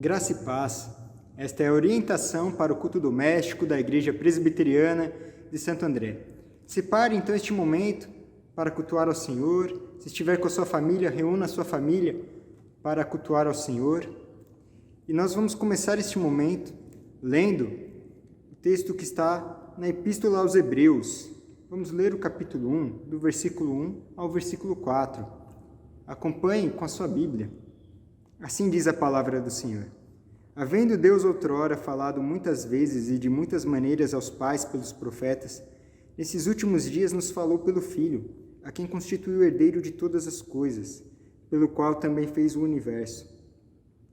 Graça e paz. Esta é a orientação para o culto doméstico da Igreja Presbiteriana de Santo André. Separe então este momento para cultuar ao Senhor. Se estiver com a sua família, reúna a sua família para cultuar ao Senhor. E nós vamos começar este momento lendo o texto que está na Epístola aos Hebreus. Vamos ler o capítulo 1, do versículo 1 ao versículo 4. Acompanhe com a sua Bíblia. Assim diz a palavra do Senhor. Havendo Deus outrora falado muitas vezes e de muitas maneiras aos pais pelos profetas, nesses últimos dias nos falou pelo Filho, a quem constituiu o herdeiro de todas as coisas, pelo qual também fez o universo.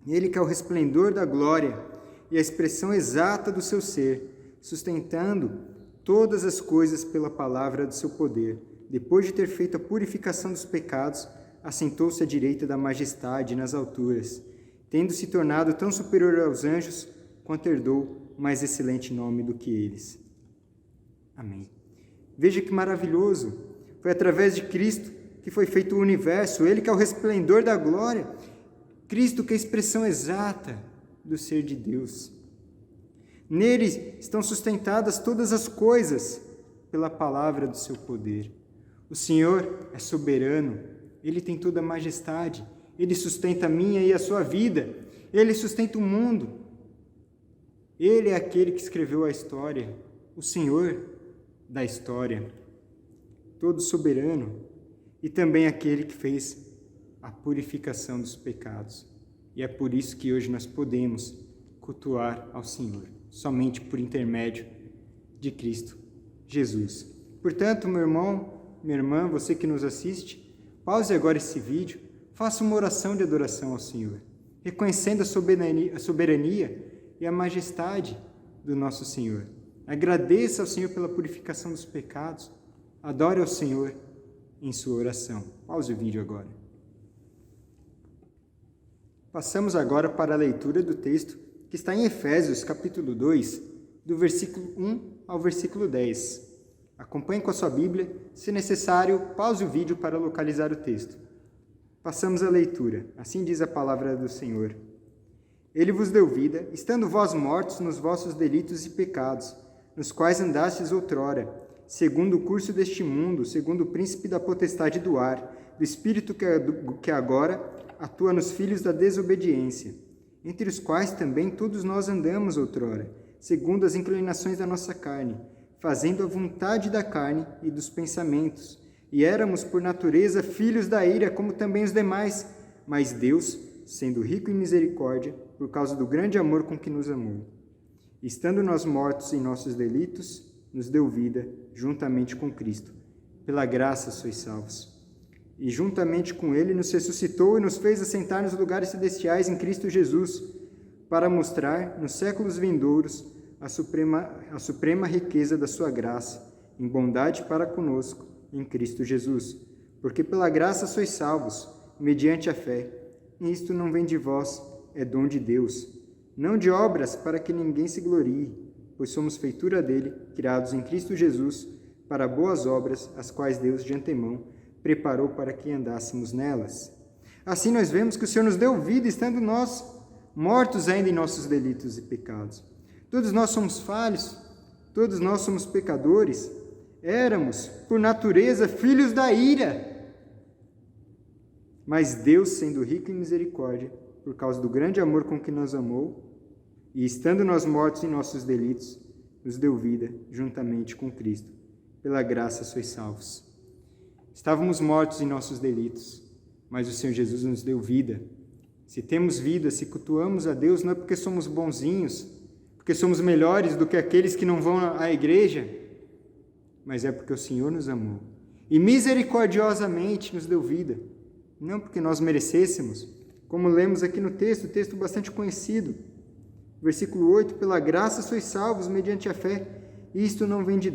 Ele que é o resplendor da glória e a expressão exata do seu ser, sustentando todas as coisas pela palavra do seu poder, depois de ter feito a purificação dos pecados, assentou-se à direita da majestade nas alturas, tendo se tornado tão superior aos anjos, quanto herdou mais excelente nome do que eles. Amém. Veja que maravilhoso! Foi através de Cristo que foi feito o universo, Ele que é o resplendor da glória, Cristo que é a expressão exata do ser de Deus. Nele estão sustentadas todas as coisas pela palavra do seu poder. O Senhor é soberano, Ele tem toda a majestade, Ele sustenta a minha e a sua vida, Ele sustenta o mundo. Ele é aquele que escreveu a história, o Senhor da história, todo soberano, e também aquele que fez a purificação dos pecados. E é por isso que hoje nós podemos cultuar ao Senhor, somente por intermédio de Cristo Jesus. Portanto, meu irmão, minha irmã, você que nos assiste, pause agora esse vídeo, faça uma oração de adoração ao Senhor, reconhecendo a soberania e a majestade do nosso Senhor. Agradeça ao Senhor pela purificação dos pecados, adore ao Senhor em sua oração. Pause o vídeo agora. Passamos agora para a leitura do texto que está em Efésios, capítulo 2, do versículo 1 ao versículo 10. Acompanhe com a sua Bíblia, se necessário, pause o vídeo para localizar o texto. Passamos à leitura. Assim diz a palavra do Senhor. Ele vos deu vida, estando vós mortos nos vossos delitos e pecados, nos quais andastes outrora, segundo o curso deste mundo, segundo o príncipe da potestade do ar, do espírito que agora atua nos filhos da desobediência, entre os quais também todos nós andamos outrora, segundo as inclinações da nossa carne, fazendo a vontade da carne e dos pensamentos, e éramos por natureza filhos da ira, como também os demais, mas Deus, sendo rico em misericórdia, por causa do grande amor com que nos amou, estando nós mortos em nossos delitos, nos deu vida juntamente com Cristo. Pela graça sois salvos. E juntamente com Ele nos ressuscitou e nos fez assentar nos lugares celestiais em Cristo Jesus, para mostrar, nos séculos vindouros, a suprema riqueza da sua graça, em bondade para conosco, em Cristo Jesus. Porque pela graça sois salvos, mediante a fé. E isto não vem de vós, é dom de Deus. Não de obras, para que ninguém se glorie, pois somos feitura dele, criados em Cristo Jesus, para boas obras, as quais Deus de antemão preparou para que andássemos nelas. Assim nós vemos que o Senhor nos deu vida, estando nós mortos ainda em nossos delitos e pecados. Todos nós somos falhos, todos nós somos pecadores, éramos, por natureza, filhos da ira. Mas Deus, sendo rico em misericórdia, por causa do grande amor com que nos amou, e estando nós mortos em nossos delitos, nos deu vida juntamente com Cristo. Pela graça sois salvos. Estávamos mortos em nossos delitos, mas o Senhor Jesus nos deu vida. Se temos vida, se cultuamos a Deus, não é porque somos bonzinhos, porque somos melhores do que aqueles que não vão à igreja, mas é porque o Senhor nos amou e misericordiosamente nos deu vida, não porque nós merecêssemos, como lemos aqui no texto bastante conhecido, versículo 8, pela graça sois salvos mediante a fé, e isto não vem de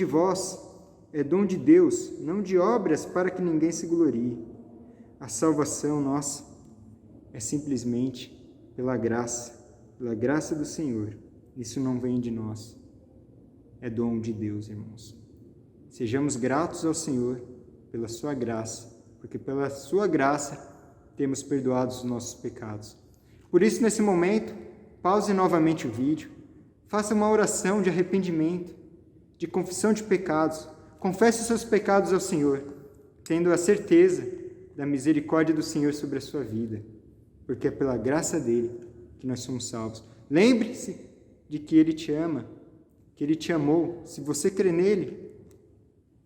vós, é dom de Deus, não de obras para que ninguém se glorie. A salvação nossa é simplesmente pela graça do Senhor. Isso não vem de nós, é dom de Deus, irmãos. Sejamos gratos ao Senhor pela sua graça, porque pela sua graça temos perdoado os nossos pecados. Por isso, nesse momento, pause novamente o vídeo, faça uma oração de arrependimento, de confissão de pecados, confesse os seus pecados ao Senhor, tendo a certeza da misericórdia do Senhor sobre a sua vida, porque é pela graça dele que nós somos salvos. Lembre-se de que Ele te ama, que Ele te amou. Se você crê nele,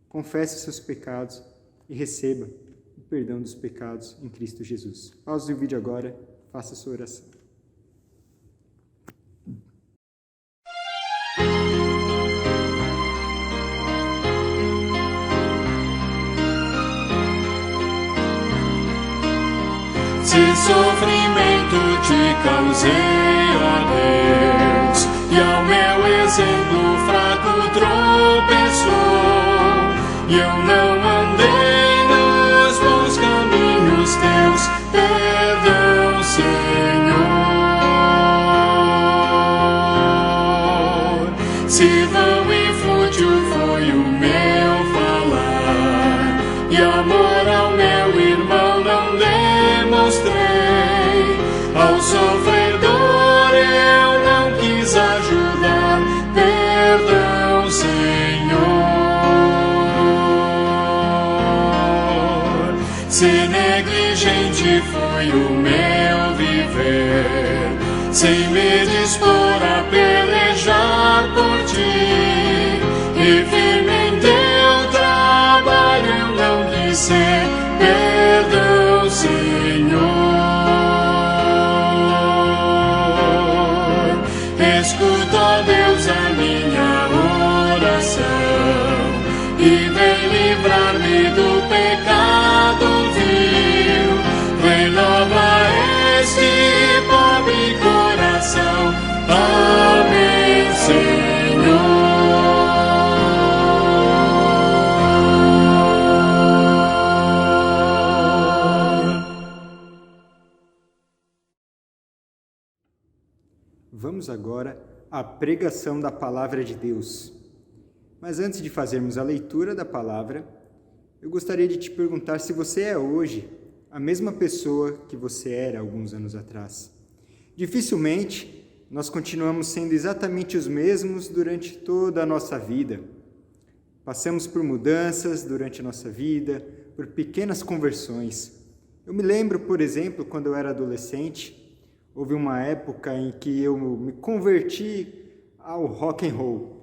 confesse os seus pecados e receba o perdão dos pecados em Cristo Jesus. Pause o vídeo agora, faça a sua oração. Se sofrimento te causei, ó Deus, e ao meu exemplo fraco tropeçou, e eu não andei nos bons caminhos teus, perdão, Senhor. Se vão e fútil foi o meu falar, e amor ao meu irmão não demonstrei, ao sofredor eu não quis ajudar, perdão, Senhor. Se negligente foi o meu viver, sem me dispor a pelejar por ti, e firme em teu trabalho eu não quis ser, perdão, Senhor. Escuta, ó Deus, a minha oração, e vem livrar-me do pecado vil, renova este pobre coração, amém, Senhor. Vamos agora à pregação da Palavra de Deus. Mas antes de fazermos a leitura da Palavra, eu gostaria de te perguntar se você é hoje a mesma pessoa que você era alguns anos atrás. Dificilmente nós continuamos sendo exatamente os mesmos durante toda a nossa vida. Passamos por mudanças durante a nossa vida, por pequenas conversões. Eu me lembro, por exemplo, quando eu era adolescente, houve uma época em que eu me converti ao rock and roll.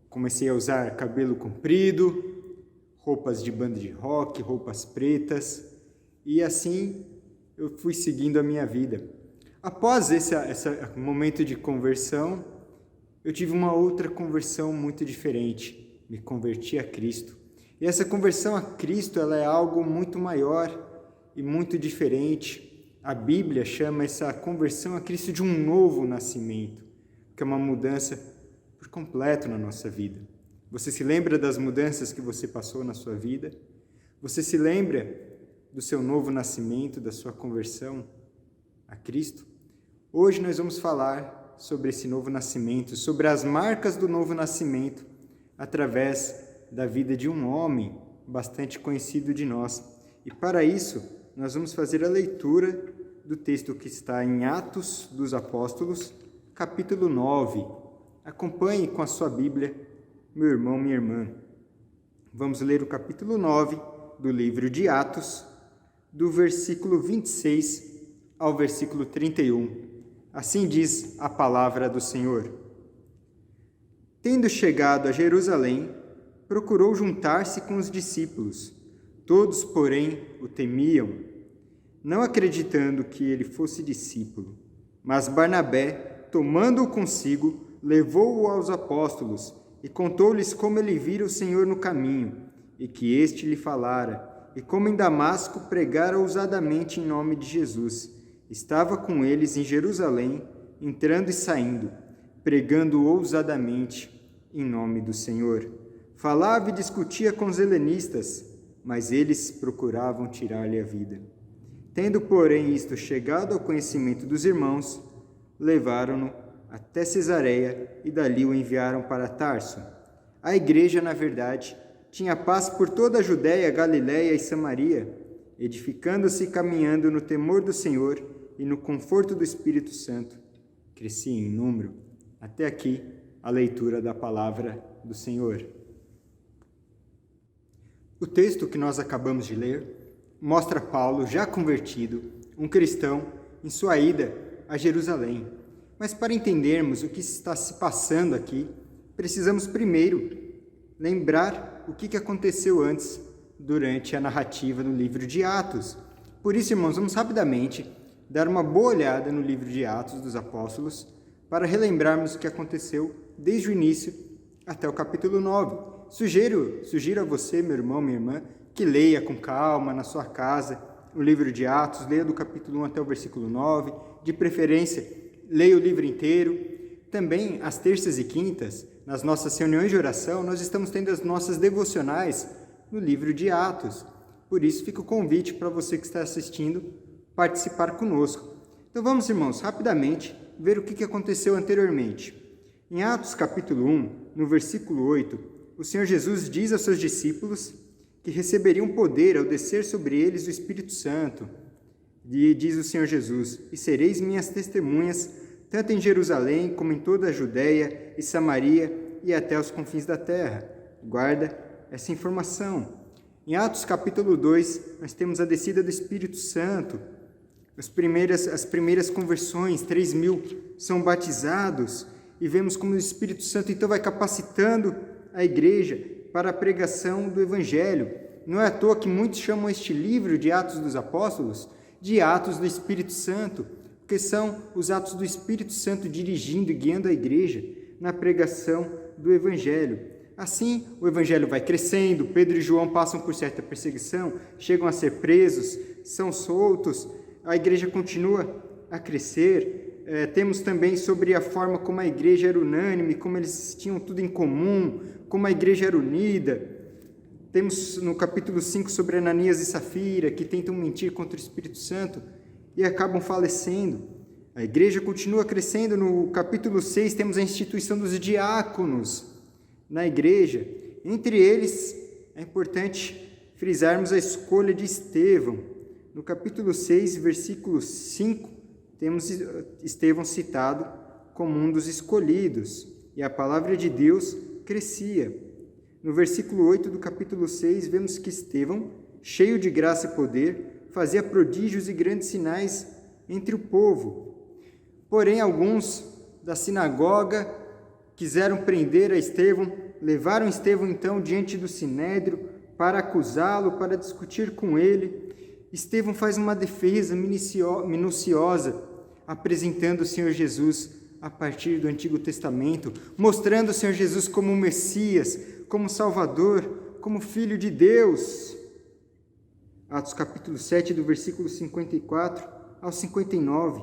Comecei a usar cabelo comprido, roupas de banda de rock, roupas pretas, e assim eu fui seguindo a minha vida. Após esse momento de conversão, eu tive uma outra conversão muito diferente. Me converti a Cristo. E essa conversão a Cristo, ela é algo muito maior e muito diferente. A Bíblia chama essa conversão a Cristo de um novo nascimento, que é uma mudança por completo na nossa vida. Você se lembra das mudanças que você passou na sua vida? Você se lembra do seu novo nascimento, da sua conversão a Cristo? Hoje nós vamos falar sobre esse novo nascimento, sobre as marcas do novo nascimento, através da vida de um homem bastante conhecido de nós. E para isso, nós vamos fazer a leitura do texto que está em Atos dos Apóstolos, capítulo 9. Acompanhe com a sua Bíblia, meu irmão, minha irmã. Vamos ler o capítulo 9 do livro de Atos, do versículo 26 ao versículo 31. Assim diz a palavra do Senhor. Tendo chegado a Jerusalém, procurou juntar-se com os discípulos. Todos, porém, o temiam, não acreditando que ele fosse discípulo. Mas Barnabé, tomando-o consigo, levou-o aos apóstolos e contou-lhes como ele vira o Senhor no caminho, e que este lhe falara, e como em Damasco pregara ousadamente em nome de Jesus. Estava com eles em Jerusalém, entrando e saindo, pregando ousadamente em nome do Senhor. Falava e discutia com os helenistas, mas eles procuravam tirar-lhe a vida. Tendo, porém, isto chegado ao conhecimento dos irmãos, levaram-no até Cesareia e dali o enviaram para Tarso. A igreja, na verdade, tinha paz por toda a Judéia, Galiléia e Samaria, edificando-se e caminhando no temor do Senhor e no conforto do Espírito Santo, cresciam em número. Até aqui a leitura da palavra do Senhor. O texto que nós acabamos de ler mostra Paulo, já convertido, um cristão, em sua ida a Jerusalém. Mas para entendermos o que está se passando aqui, precisamos primeiro lembrar o que aconteceu antes, durante a narrativa no livro de Atos. Por isso, irmãos, vamos rapidamente dar uma boa olhada no livro de Atos dos Apóstolos para relembrarmos o que aconteceu desde o início até o capítulo 9. Sugiro a você, meu irmão, minha irmã, que leia com calma na sua casa o livro de Atos, leia do capítulo 1 até o versículo 9, de preferência, leia o livro inteiro. Também, às terças e quintas, nas nossas reuniões de oração, nós estamos tendo as nossas devocionais no livro de Atos. Por isso, fica o convite para você que está assistindo participar conosco. Então vamos, irmãos, rapidamente ver o que aconteceu anteriormente. Em Atos capítulo 1, no versículo 8, o Senhor Jesus diz aos seus discípulos que receberiam poder ao descer sobre eles o Espírito Santo. E diz o Senhor Jesus: e sereis minhas testemunhas, tanto em Jerusalém como em toda a Judéia e Samaria e até os confins da terra. Guarda essa informação. Em Atos capítulo 2, nós temos a descida do Espírito Santo. As primeiras conversões, 3.000 são batizados, e vemos como o Espírito Santo então vai capacitando a igreja para a pregação do Evangelho. Não é à toa que muitos chamam este livro de Atos dos Apóstolos de Atos do Espírito Santo, porque são os atos do Espírito Santo dirigindo e guiando a igreja na pregação do Evangelho. Assim, o Evangelho vai crescendo, Pedro e João passam por certa perseguição, chegam a ser presos, são soltos, a igreja continua a crescer. Temos também sobre a forma como a igreja era unânime, como eles tinham tudo em comum, como a igreja era unida. Temos no capítulo 5 sobre Ananias e Safira, que tentam mentir contra o Espírito Santo e acabam falecendo. A igreja continua crescendo. No capítulo 6 temos a instituição dos diáconos na igreja. Entre eles, é importante frisarmos a escolha de Estevão. No capítulo 6, versículo 5, temos Estevão citado como um dos escolhidos, e a palavra de Deus crescia. No versículo 8 do capítulo 6, vemos que Estevão, cheio de graça e poder, fazia prodígios e grandes sinais entre o povo. Porém, alguns da sinagoga quiseram prender a Estevão, levaram Estevão então diante do sinédrio para acusá-lo, para discutir com ele. Estevão faz uma defesa minuciosa, apresentando o Senhor Jesus a partir do Antigo Testamento, mostrando o Senhor Jesus como Messias, como Salvador, como Filho de Deus. Atos capítulo 7, do versículo 54 ao 59.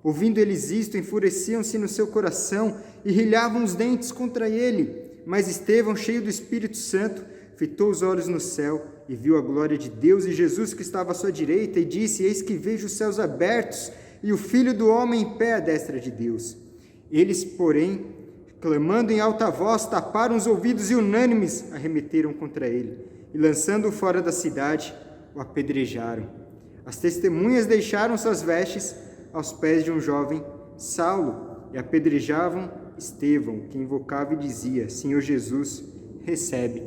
Ouvindo eles isto, enfureciam-se no seu coração e rilhavam os dentes contra ele. Mas Estevão, cheio do Espírito Santo, fitou os olhos no céu e viu a glória de Deus e Jesus que estava à sua direita, e disse: eis que vejo os céus abertos e o Filho do Homem em pé à destra de Deus. Eles, porém, clamando em alta voz, taparam os ouvidos e unânimes arremeteram contra ele, e lançando-o fora da cidade, o apedrejaram. As testemunhas deixaram suas vestes aos pés de um jovem, Saulo, e apedrejavam Estevão, que invocava e dizia: Senhor Jesus, recebe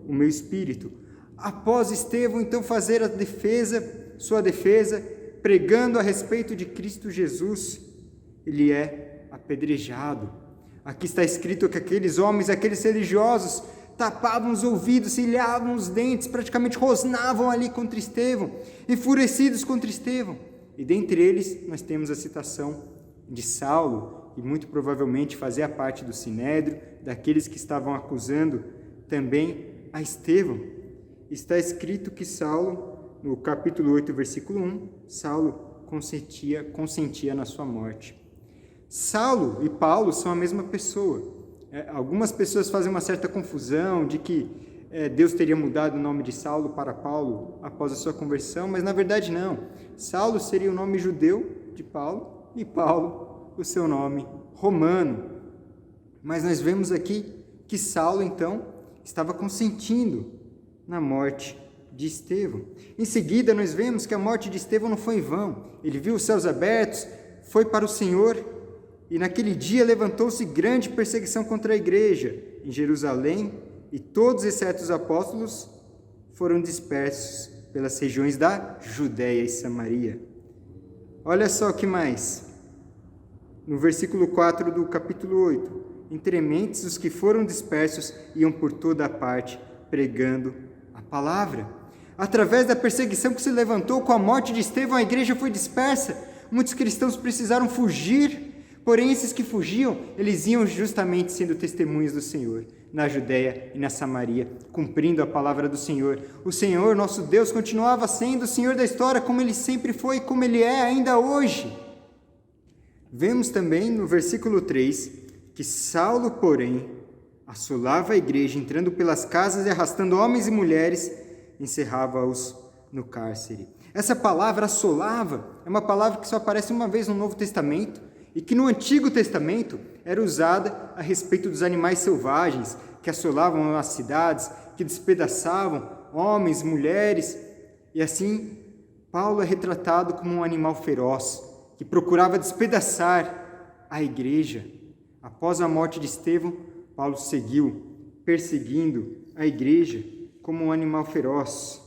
o meu espírito. Após Estevão, então, fazer sua defesa, pregando a respeito de Cristo Jesus, ele é apedrejado. Aqui está escrito que aqueles homens, aqueles religiosos, tapavam os ouvidos, rilhavam os dentes, praticamente rosnavam ali contra Estevão, enfurecidos contra Estevão. E dentre eles nós temos a citação de Saulo, que muito provavelmente fazia parte do sinédrio, daqueles que estavam acusando também a Estevão. Está escrito que Saulo, no capítulo 8, versículo 1, Saulo consentia na sua morte. Saulo e Paulo são a mesma pessoa. Algumas pessoas fazem uma certa confusão de que Deus teria mudado o nome de Saulo para Paulo após a sua conversão, mas na verdade não. Saulo seria o nome judeu de Paulo e Paulo o seu nome romano. Mas nós vemos aqui que Saulo então estava consentindo na morte de Estevão. Em seguida, nós vemos que a morte de Estevão não foi em vão. Ele viu os céus abertos, foi para o Senhor, e naquele dia levantou-se grande perseguição contra a igreja em Jerusalém, e todos, exceto os apóstolos, foram dispersos pelas regiões da Judéia e Samaria. Olha só o que mais. No versículo 4 do capítulo 8. Entre mentes, os que foram dispersos iam por toda a parte, pregando a palavra. Através da perseguição que se levantou com a morte de Estevão, a igreja foi dispersa. Muitos cristãos precisaram fugir, porém esses que fugiam, eles iam justamente sendo testemunhas do Senhor, na Judéia e na Samaria, cumprindo a palavra do Senhor. O Senhor, nosso Deus, continuava sendo o Senhor da história, como Ele sempre foi e como Ele é ainda hoje. Vemos também no versículo 3, que Saulo, porém, assolava a igreja, entrando pelas casas e arrastando homens e mulheres, encerrava-os no cárcere. Essa palavra assolava é uma palavra que só aparece uma vez no Novo Testamento e que no Antigo Testamento era usada a respeito dos animais selvagens que assolavam as cidades, que despedaçavam homens, mulheres. E assim, Paulo é retratado como um animal feroz que procurava despedaçar a igreja. Após a morte de Estevão, Paulo seguiu perseguindo a igreja como um animal feroz.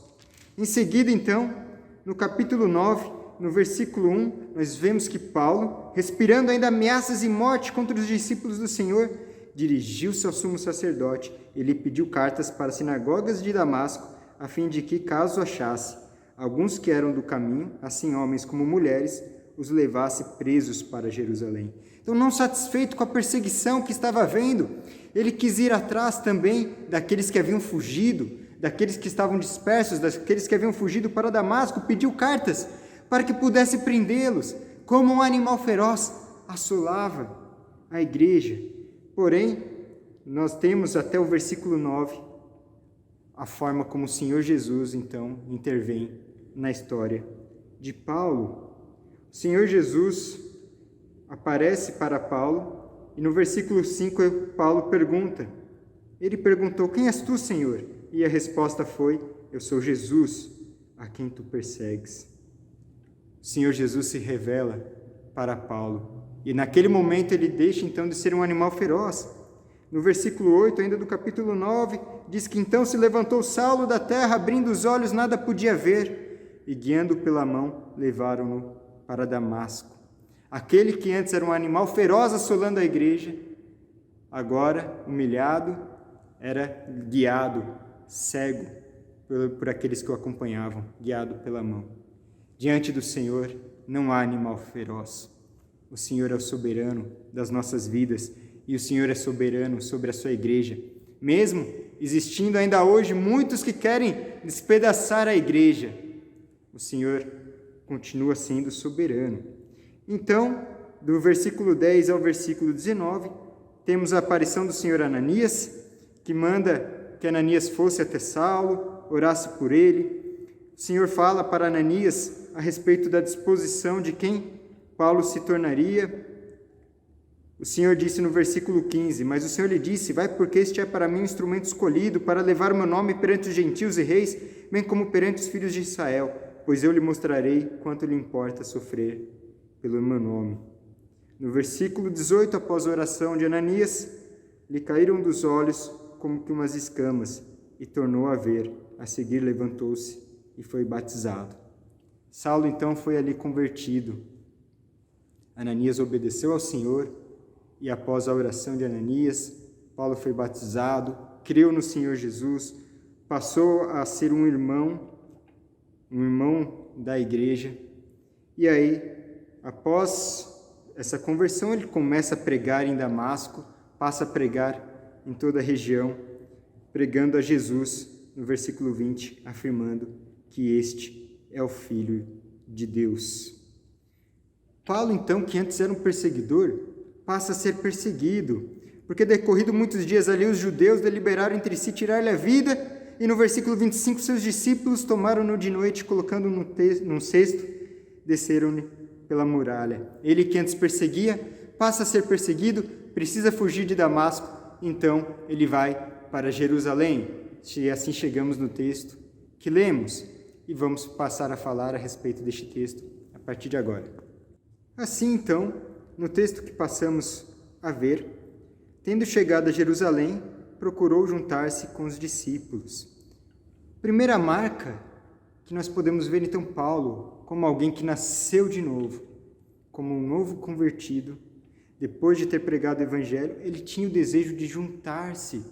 Em seguida, então, no capítulo 9, no versículo 1, nós vemos que Paulo, respirando ainda ameaças e morte contra os discípulos do Senhor, dirigiu-se ao sumo sacerdote e lhe pediu cartas para as sinagogas de Damasco, a fim de que, caso achasse alguns que eram do caminho, assim homens como mulheres, os levasse presos para Jerusalém. Então, não satisfeito com a perseguição que estava havendo, ele quis ir atrás também daqueles que haviam fugido, daqueles que estavam dispersos, daqueles que haviam fugido para Damasco, pediu cartas para que pudesse prendê-los, como um animal feroz assolava a igreja. Porém, nós temos até o versículo 9 a forma como o Senhor Jesus, então, intervém na história de Paulo. O Senhor Jesus aparece para Paulo e no versículo 5 Paulo pergunta. Ele perguntou: quem és tu, Senhor? E a resposta foi: eu sou Jesus, a quem tu persegues. O Senhor Jesus se revela para Paulo e naquele momento ele deixa então de ser um animal feroz. No versículo 8, ainda do capítulo 9, diz que então se levantou Saulo da terra, abrindo os olhos nada podia ver, e guiando pela mão levaram-no para Damasco. Aquele que antes era um animal feroz assolando a igreja, agora humilhado, era guiado, cego por aqueles que o acompanhavam, guiado pela mão. Diante do Senhor não há animal feroz. O Senhor é o soberano das nossas vidas e o Senhor é soberano sobre a sua igreja. Mesmo existindo ainda hoje muitos que querem despedaçar a igreja, o Senhor continua sendo soberano. Então, do versículo 10 ao versículo 19, temos a aparição do Senhor Ananias, que manda que Ananias fosse até Saulo, orasse por ele. O Senhor fala para Ananias a respeito da disposição de quem Paulo se tornaria. O Senhor disse no versículo 15, mas o Senhor lhe disse: vai, porque este é para mim um instrumento escolhido para levar o meu nome perante os gentios e reis, bem como perante os filhos de Israel, pois eu lhe mostrarei quanto lhe importa sofrer pelo meu nome. No versículo 18, após a oração de Ananias, lhe caíram dos olhos como que umas escamas, e tornou a ver. A seguir levantou-se e foi batizado. Saulo então foi ali convertido. Ananias obedeceu ao Senhor, e após a oração de Ananias, Paulo foi batizado, creu no Senhor Jesus, passou a ser um irmão da igreja. E aí, após essa conversão, ele começa a pregar em Damasco, passa a pregar em toda a região, pregando a Jesus, no versículo 20, afirmando que este é o Filho de Deus. Paulo, então, que antes era um perseguidor, passa a ser perseguido, porque decorrido muitos dias ali, os judeus deliberaram entre si tirar-lhe a vida, e no versículo 25, seus discípulos tomaram-no de noite, colocando-no num cesto, desceram-lhe pela muralha. Ele que antes perseguia, passa a ser perseguido, precisa fugir de Damasco, então ele vai para Jerusalém. E assim chegamos no texto que lemos e vamos passar a falar a respeito deste texto a partir de agora. Assim, então, no texto que passamos a ver, tendo chegado a Jerusalém, procurou juntar-se com os discípulos. Primeira marca que nós podemos ver, então, Paulo como alguém que nasceu de novo, como um novo convertido. Depois de ter pregado o Evangelho, ele tinha o desejo de juntar-se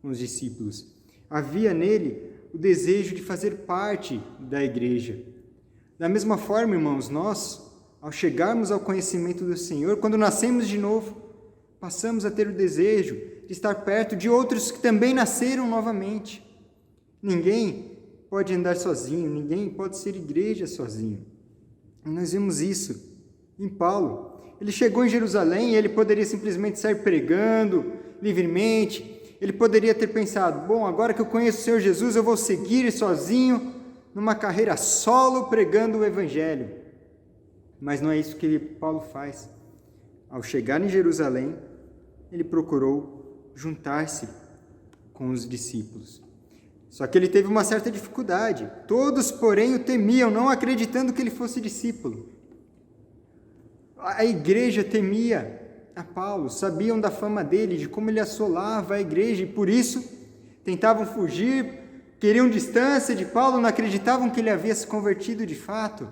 com os discípulos. Havia nele o desejo de fazer parte da igreja. Da mesma forma, irmãos, nós, ao chegarmos ao conhecimento do Senhor, quando nascemos de novo, passamos a ter o desejo de estar perto de outros que também nasceram novamente. Ninguém pode andar sozinho, ninguém pode ser igreja sozinho. E nós vemos isso em Paulo. Ele chegou em Jerusalém e ele poderia simplesmente sair pregando livremente. Ele poderia ter pensado, bom, agora que eu conheço o Senhor Jesus, eu vou seguir sozinho numa carreira solo pregando o Evangelho. Mas não é isso que Paulo faz. Ao chegar em Jerusalém, ele procurou juntar-se com os discípulos. Só que ele teve uma certa dificuldade. Todos, porém, o temiam, não acreditando que ele fosse discípulo. A igreja temia a Paulo, sabiam da fama dele, de como ele assolava a igreja, e por isso tentavam fugir, queriam distância de Paulo, não acreditavam que ele havia se convertido de fato.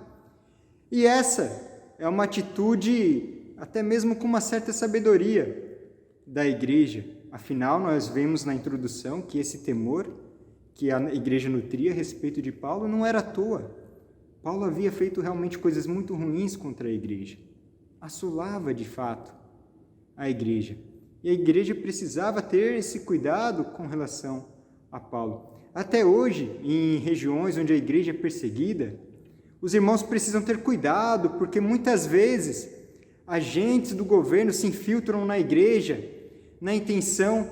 E essa é uma atitude, até mesmo com uma certa sabedoria da igreja. Afinal, nós vemos na introdução que esse temor que a igreja nutria a respeito de Paulo não era à toa. Paulo havia feito realmente coisas muito ruins contra a igreja. Assolava, de fato, a igreja. E a igreja precisava ter esse cuidado com relação a Paulo. Até hoje, em regiões onde a igreja é perseguida, os irmãos precisam ter cuidado, porque muitas vezes agentes do governo se infiltram na igreja na intenção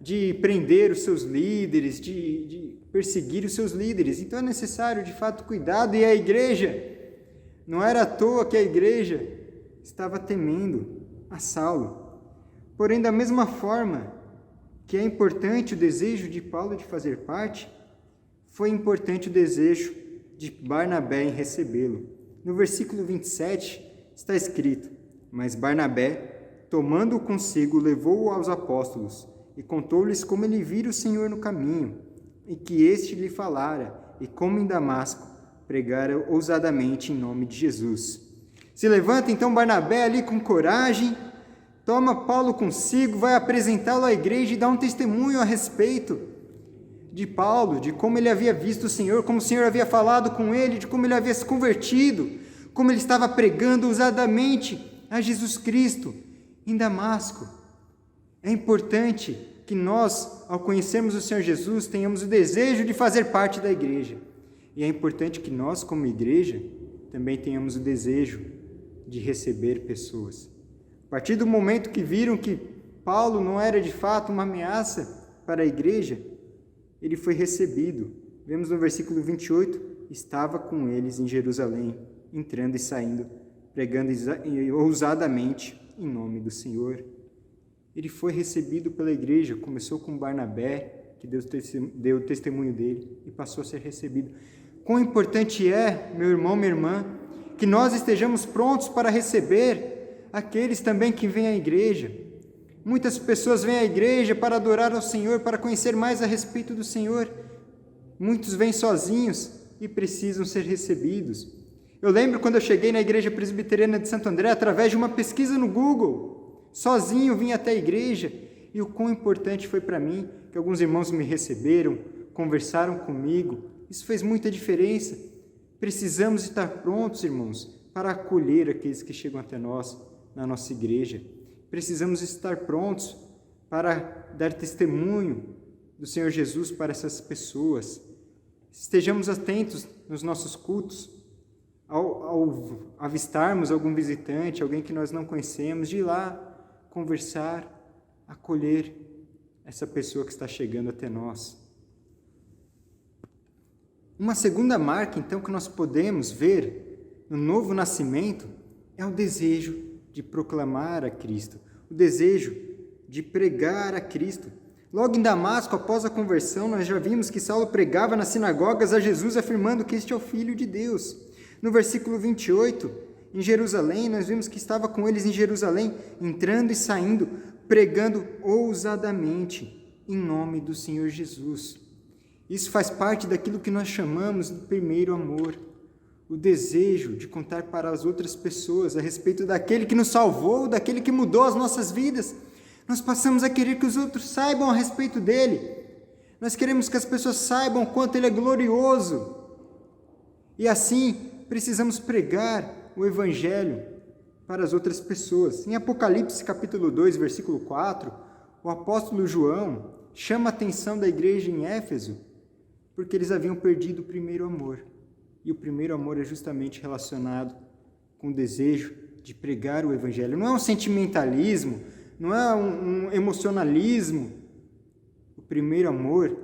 de prender os seus líderes, de perseguir os seus líderes. Então é necessário, de fato, cuidado. E a igreja, não era à toa que a igreja estava temendo a Saulo. Porém, da mesma forma que é importante o desejo de Paulo de fazer parte, foi importante o desejo de Barnabé em recebê-lo. No versículo 27 está escrito: mas Barnabé, tomando-o consigo, levou-o aos apóstolos e contou-lhes como ele vira o Senhor no caminho, e que este lhe falara, e como em Damasco pregara ousadamente em nome de Jesus. Se levanta então Barnabé ali com coragem, toma Paulo consigo, vai apresentá-lo à igreja e dá um testemunho a respeito de Paulo, de como ele havia visto o Senhor, como o Senhor havia falado com ele, de como ele havia se convertido, como ele estava pregando ousadamente a Jesus Cristo em Damasco. É importante que nós, ao conhecermos o Senhor Jesus, tenhamos o desejo de fazer parte da igreja. E é importante que nós, como igreja, também tenhamos o desejo de receber pessoas. A partir do momento que viram que Paulo não era de fato uma ameaça para a igreja, ele foi recebido. Vemos no versículo 28, estava com eles em Jerusalém, entrando e saindo, pregando ousadamente em nome do Senhor. Ele foi recebido pela igreja, começou com Barnabé, que deu o testemunho dele, e passou a ser recebido. Quão importante é, meu irmão, minha irmã, que nós estejamos prontos para receber aqueles também que vêm à igreja. Muitas pessoas vêm à igreja para adorar ao Senhor, para conhecer mais a respeito do Senhor. Muitos vêm sozinhos e precisam ser recebidos. Eu lembro quando eu cheguei na igreja presbiteriana de Santo André, através de uma pesquisa no Google, sozinho vim até a igreja, e o quão importante foi para mim que alguns irmãos me receberam, conversaram comigo. Isso fez muita diferença. Precisamos estar prontos, irmãos, para acolher aqueles que chegam até nós na nossa igreja. Precisamos estar prontos para dar testemunho do Senhor Jesus para essas pessoas. Estejamos atentos nos nossos cultos, ao avistarmos algum visitante, alguém que nós não conhecemos, de ir lá conversar, acolher essa pessoa que está chegando até nós. Uma segunda marca, então, que nós podemos ver no novo nascimento é o desejo de proclamar a Cristo, o desejo de pregar a Cristo. Logo em Damasco, após a conversão, nós já vimos que Saulo pregava nas sinagogas a Jesus, afirmando que este é o Filho de Deus. No versículo 28, em Jerusalém, nós vimos que estava com eles em Jerusalém, entrando e saindo, pregando ousadamente em nome do Senhor Jesus. Isso faz parte daquilo que nós chamamos de primeiro amor, o desejo de contar para as outras pessoas a respeito daquele que nos salvou, daquele que mudou as nossas vidas. Nós passamos a querer que os outros saibam a respeito dele. Nós queremos que as pessoas saibam o quanto ele é glorioso. E assim, precisamos pregar o Evangelho para as outras pessoas. Em Apocalipse capítulo 2, versículo 4, o apóstolo João chama a atenção da igreja em Éfeso, porque eles haviam perdido o primeiro amor. E o primeiro amor é justamente relacionado com o desejo de pregar o Evangelho. Não é um sentimentalismo, não é um emocionalismo. O primeiro amor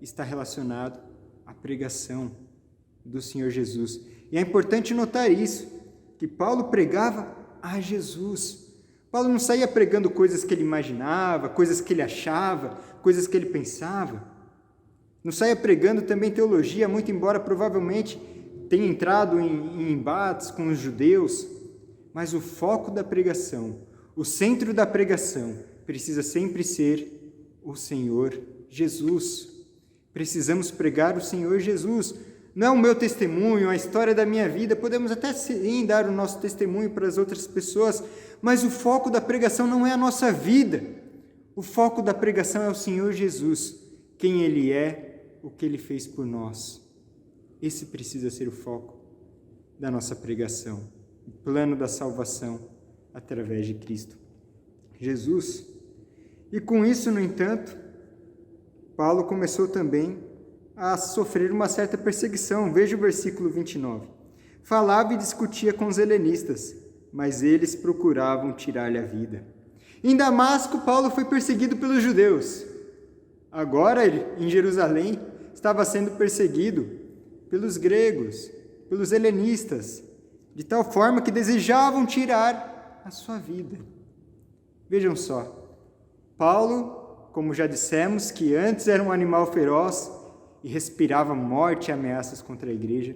está relacionado à pregação do Senhor Jesus. E é importante notar isso, que Paulo pregava a Jesus. Paulo não saía pregando coisas que ele imaginava, coisas que ele achava, coisas que ele pensava. Não saia pregando também teologia, muito embora provavelmente tenha entrado em embates com os judeus, mas o foco da pregação, o centro da pregação, precisa sempre ser o Senhor Jesus. Precisamos pregar o Senhor Jesus. Não é o meu testemunho, a história da minha vida, podemos até sim dar o nosso testemunho para as outras pessoas, mas o foco da pregação não é a nossa vida. O foco da pregação é o Senhor Jesus, quem Ele é, o que Ele fez por nós. Esse precisa ser o foco da nossa pregação, o plano da salvação através de Cristo Jesus. E com isso, no entanto, Paulo começou também a sofrer uma certa perseguição. Veja o versículo 29. Falava e discutia com os helenistas, mas eles procuravam tirar-lhe a vida. Em Damasco, Paulo foi perseguido pelos judeus. Agora, em Jerusalém, estava sendo perseguido pelos gregos, pelos helenistas, de tal forma que desejavam tirar a sua vida. Vejam só, Paulo, como já dissemos, que antes era um animal feroz e respirava morte e ameaças contra a igreja,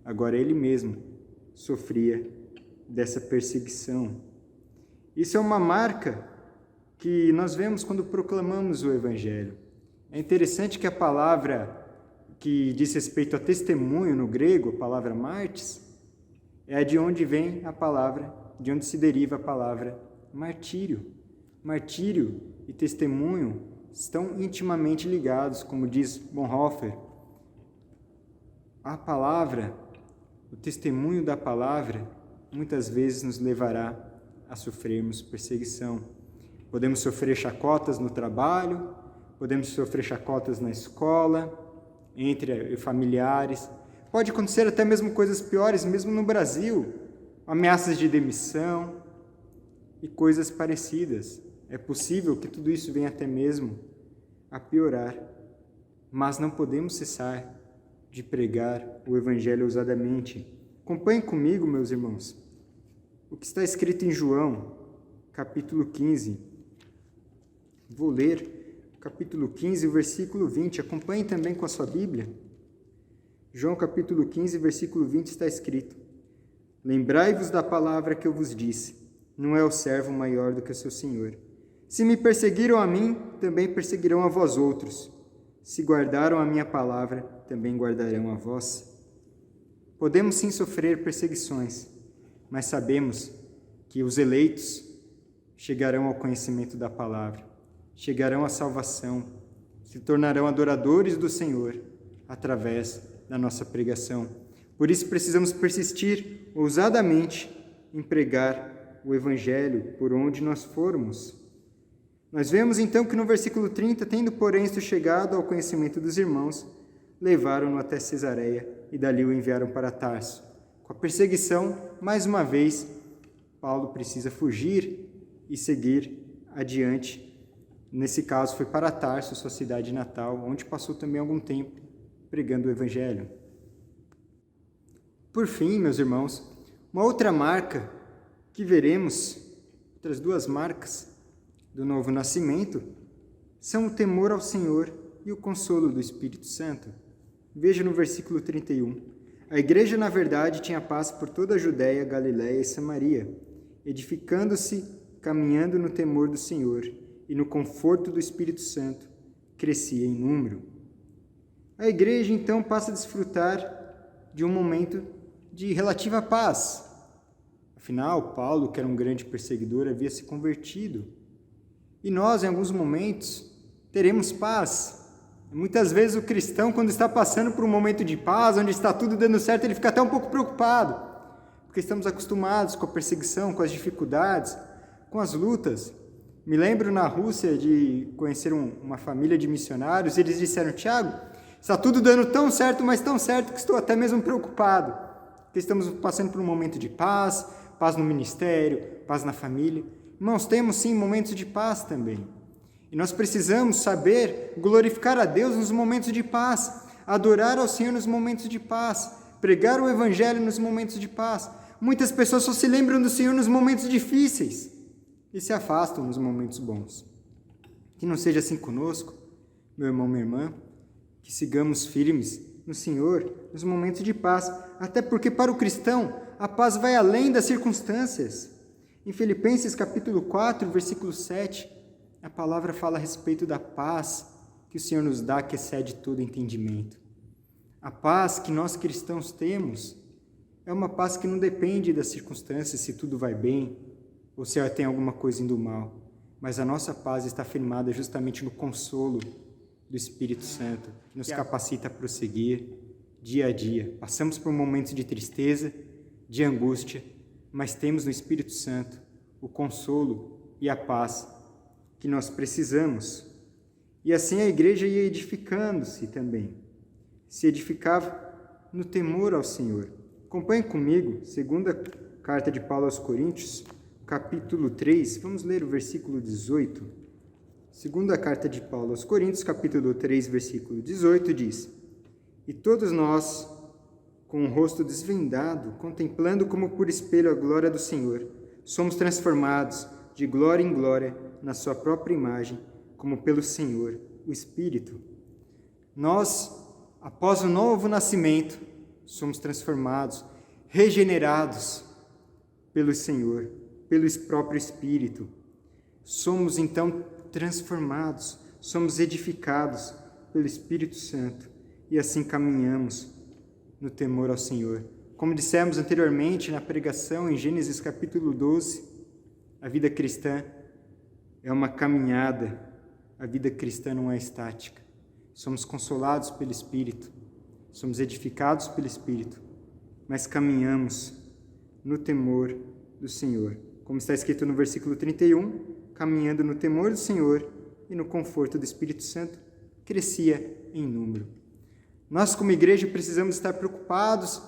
agora ele mesmo sofria dessa perseguição. Isso é uma marca que nós vemos quando proclamamos o Evangelho. É interessante que a palavra que diz respeito a testemunho no grego, a palavra martis, é de onde vem a palavra, de onde se deriva a palavra martírio. Martírio e testemunho estão intimamente ligados, como diz Bonhoeffer. A palavra, o testemunho da palavra, muitas vezes nos levará a sofrermos perseguição. Podemos sofrer chacotas no trabalho, podemos sofrer chacotas na escola, entre familiares. Pode acontecer até mesmo coisas piores, mesmo no Brasil, ameaças de demissão e coisas parecidas. É possível que tudo isso venha até mesmo a piorar, mas não podemos cessar de pregar o Evangelho ousadamente. Acompanhem comigo, meus irmãos, o que está escrito em João, capítulo 15. Vou ler capítulo 15, versículo 20. Acompanhem também com a sua Bíblia. João, capítulo 15, versículo 20 está escrito: Lembrai-vos da palavra que eu vos disse, não é o servo maior do que o seu senhor. Se me perseguiram a mim, também perseguirão a vós outros. Se guardaram a minha palavra, também guardarão a vós. Podemos sim sofrer perseguições, mas sabemos que os eleitos chegarão ao conhecimento da palavra, chegarão à salvação, se tornarão adoradores do Senhor através da nossa pregação. Por isso precisamos persistir ousadamente em pregar o Evangelho por onde nós formos. Nós vemos então que no versículo 30, tendo porém chegado ao conhecimento dos irmãos, levaram-no até Cesareia e dali o enviaram para Tarso. Com a perseguição, mais uma vez, Paulo precisa fugir e seguir adiante. Nesse caso foi para Tarso, sua cidade natal, onde passou também algum tempo pregando o Evangelho. Por fim, meus irmãos, uma outra marca que veremos, outras duas marcas do novo nascimento, são o temor ao Senhor e o consolo do Espírito Santo. Veja no versículo 31. A igreja, na verdade, tinha paz por toda a Judéia, Galiléia e Samaria, edificando-se, caminhando no temor do Senhor e no conforto do Espírito Santo, crescia em número. A igreja, então, passa a desfrutar de um momento de relativa paz. Afinal, Paulo, que era um grande perseguidor, havia se convertido. E nós, em alguns momentos, teremos paz. Muitas vezes o cristão, quando está passando por um momento de paz, onde está tudo dando certo, ele fica até um pouco preocupado, porque estamos acostumados com a perseguição, com as dificuldades, com as lutas. Me lembro na Rússia de conhecer uma família de missionários, e eles disseram: Tiago, está tudo dando tão certo, mas tão certo que estou até mesmo preocupado, porque estamos passando por um momento de paz, paz no ministério, paz na família. Irmãos, temos sim momentos de paz também. E nós precisamos saber glorificar a Deus nos momentos de paz, adorar ao Senhor nos momentos de paz, pregar o Evangelho nos momentos de paz. Muitas pessoas só se lembram do Senhor nos momentos difíceis e se afastam nos momentos bons. Que não seja assim conosco, meu irmão, minha irmã, que sigamos firmes no Senhor nos momentos de paz, até porque para o cristão a paz vai além das circunstâncias. Em Filipenses capítulo 4, versículo 7, a palavra fala a respeito da paz que o Senhor nos dá, que excede todo entendimento. A paz que nós cristãos temos é uma paz que não depende das circunstâncias, se tudo vai bem ou se tem alguma coisa indo mal. Mas a nossa paz está firmada justamente no consolo do Espírito Santo, que nos capacita a prosseguir dia a dia. Passamos por momentos de tristeza, de angústia, mas temos no Espírito Santo o consolo e a paz que nós precisamos. E assim a igreja ia edificando-se também. Se edificava no temor ao Senhor. Acompanhe comigo, segunda carta de Paulo aos Coríntios, capítulo 3, vamos ler o versículo 18. Segunda carta de Paulo aos Coríntios, capítulo 3, versículo 18, diz: E todos nós, com o rosto desvendado, contemplando como por espelho a glória do Senhor, somos transformados de glória em glória na sua própria imagem, como pelo Senhor, o Espírito. Nós, após o novo nascimento, somos transformados, regenerados pelo Senhor, pelo próprio Espírito. Somos então transformados, somos edificados pelo Espírito Santo e assim caminhamos no temor ao Senhor. Como dissemos anteriormente na pregação em Gênesis capítulo 12, a vida cristã é uma caminhada, a vida cristã não é estática. Somos consolados pelo Espírito, somos edificados pelo Espírito, mas caminhamos no temor do Senhor. Como está escrito no versículo 31, caminhando no temor do Senhor e no conforto do Espírito Santo, crescia em número. Nós, como igreja, precisamos estar preocupados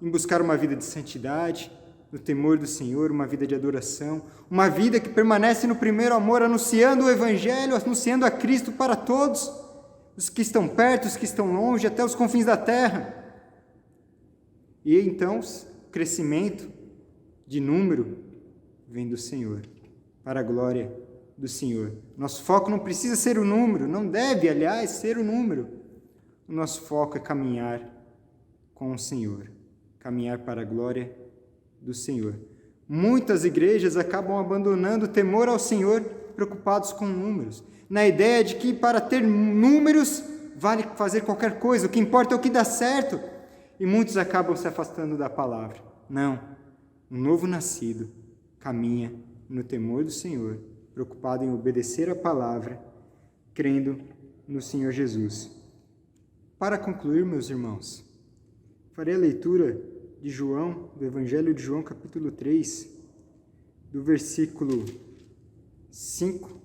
em buscar uma vida de santidade, no temor do Senhor, uma vida de adoração, uma vida que permanece no primeiro amor, anunciando o Evangelho, anunciando a Cristo para todos, os que estão perto, os que estão longe, até os confins da terra. E então, o crescimento de número vem do Senhor, para a glória do Senhor. Nosso foco não precisa ser o número, não deve, aliás, ser o número. O nosso foco é caminhar com o Senhor, caminhar para a glória do Senhor. Muitas igrejas acabam abandonando o temor ao Senhor, preocupados com números, na ideia de que para ter números vale fazer qualquer coisa, o que importa é o que dá certo, e muitos acabam se afastando da palavra. Não, um novo nascido caminha no temor do Senhor, preocupado em obedecer a palavra, crendo no Senhor Jesus. Para concluir, meus irmãos, farei a leitura de João, do Evangelho de João, capítulo 3, do versículo 5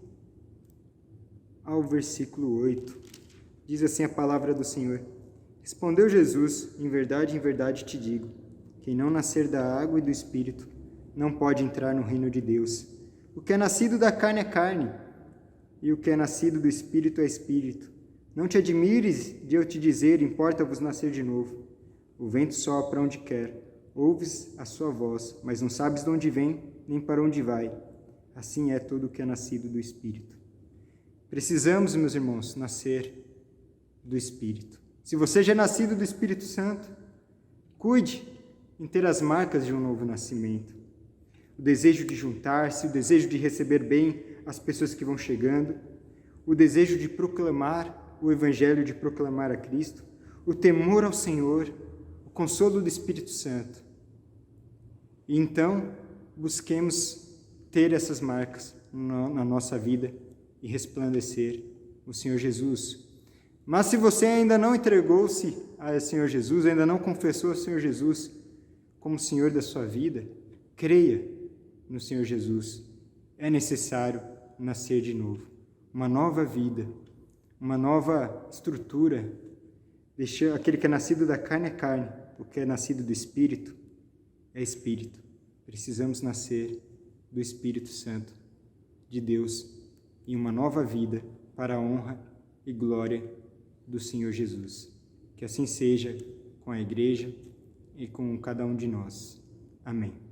ao versículo 8. Diz assim a palavra do Senhor: Respondeu Jesus: em verdade te digo, quem não nascer da água e do Espírito não pode entrar no reino de Deus. O que é nascido da carne é carne, e o que é nascido do Espírito é Espírito. Não te admires de eu te dizer, importa-vos nascer de novo. O vento sopra onde quer, ouves a sua voz, mas não sabes de onde vem, nem para onde vai. Assim é todo o que é nascido do Espírito. Precisamos, meus irmãos, nascer do Espírito. Se você já é nascido do Espírito Santo, cuide em ter as marcas de um novo nascimento. O desejo de juntar-se, o desejo de receber bem as pessoas que vão chegando, o desejo de proclamar o Evangelho, de proclamar a Cristo, o temor ao Senhor, o consolo do Espírito Santo. E então, busquemos ter essas marcas na nossa vida e resplandecer o Senhor Jesus. Mas se você ainda não entregou-se ao Senhor Jesus, ainda não confessou ao Senhor Jesus como Senhor da sua vida, creia no Senhor Jesus. É necessário nascer de novo. Uma nova vida, uma nova estrutura. Aquele que é nascido da carne é carne, o que é nascido do Espírito é Espírito. Precisamos nascer do Espírito Santo de Deus em uma nova vida para a honra e glória do Senhor Jesus. Que assim seja com a igreja e com cada um de nós. Amém.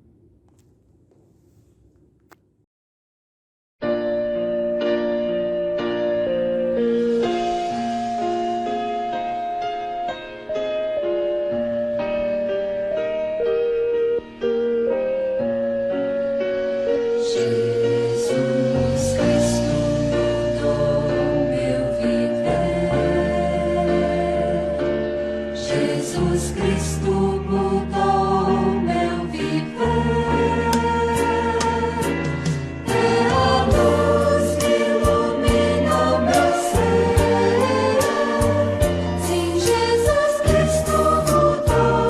Jesus Cristo mudou meu viver. É a luz que ilumina o meu ser. Sim, Jesus Cristo mudou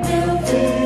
meu viver.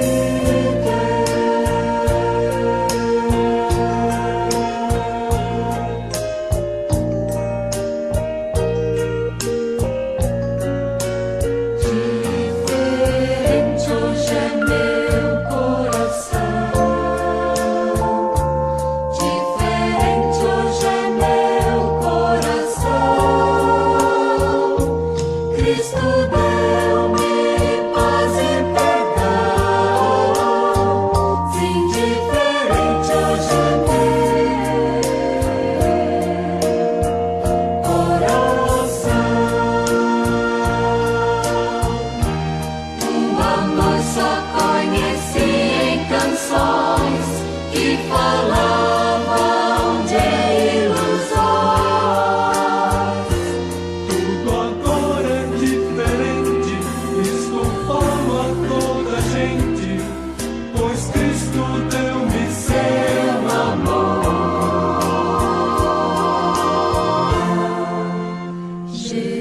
Jesus.